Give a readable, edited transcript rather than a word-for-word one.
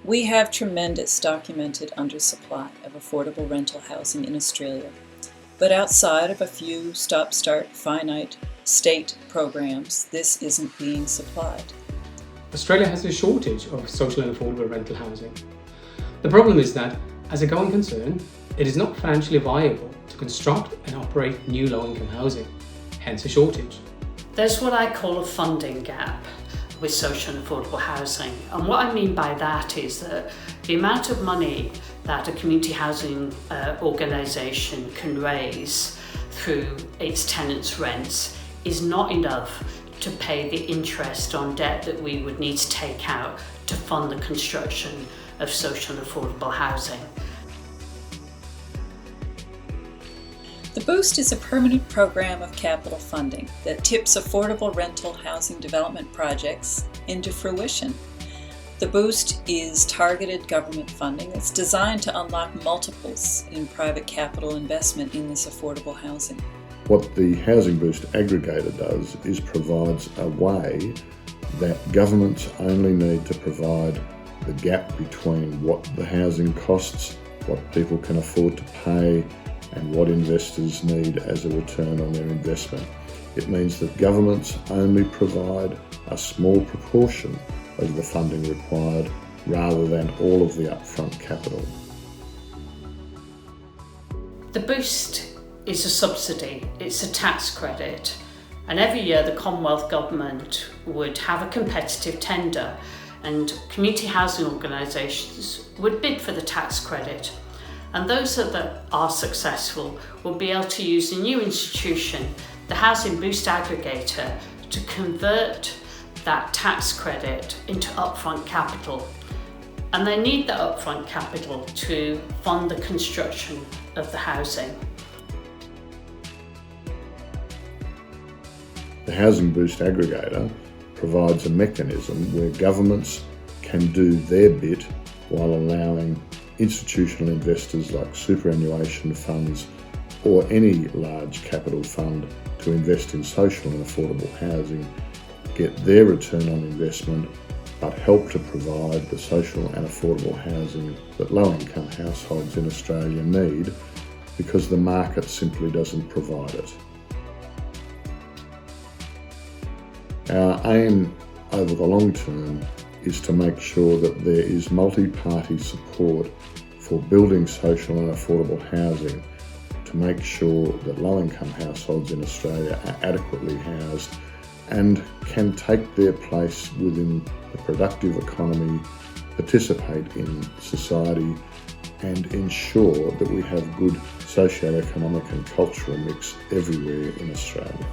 We have tremendous documented undersupply of affordable rental housing in Australia, but outside of a few stop-start finite state programs, this isn't being supplied. Australia has a shortage of social and affordable rental housing. The problem is that, as a going concern, it is not financially viable to construct and operate new low-income housing, hence a shortage. There's what I call a funding gap with social and affordable housing. And what I mean by that is that the amount of money that a community housing organisation can raise through its tenants' rents is not enough to pay the interest on debt that we would need to take out to fund the construction of social and affordable housing. The Boost is a permanent program of capital funding that tips affordable rental housing development projects into fruition. The Boost is targeted government funding that's designed to unlock multiples in private capital investment in this affordable housing. What the Housing Boost Aggregator does is provides a way that governments only need to provide the gap between what the housing costs, what people can afford to pay, and what investors need as a return on their investment. It means that governments only provide a small proportion of the funding required rather than all of the upfront capital. The Boost is a subsidy, it's a tax credit, and every year the Commonwealth Government would have a competitive tender and community housing organisations would bid for the tax credit. And those that are successful will be able to use the new institution, the Housing Boost Aggregator, to convert that tax credit into upfront capital. And they need that upfront capital to fund the construction of the housing. The Housing Boost Aggregator provides a mechanism where governments can do their bit while allowing institutional investors like superannuation funds or any large capital fund to invest in social and affordable housing, get their return on investment, but help to provide the social and affordable housing that low-income households in Australia need because the market simply doesn't provide it. Our aim over the long term is to make sure that there is multi-party support for building social and affordable housing to make sure that low-income households in Australia are adequately housed and can take their place within the productive economy, participate in society, and ensure that we have good socio-economic and cultural mix everywhere in Australia.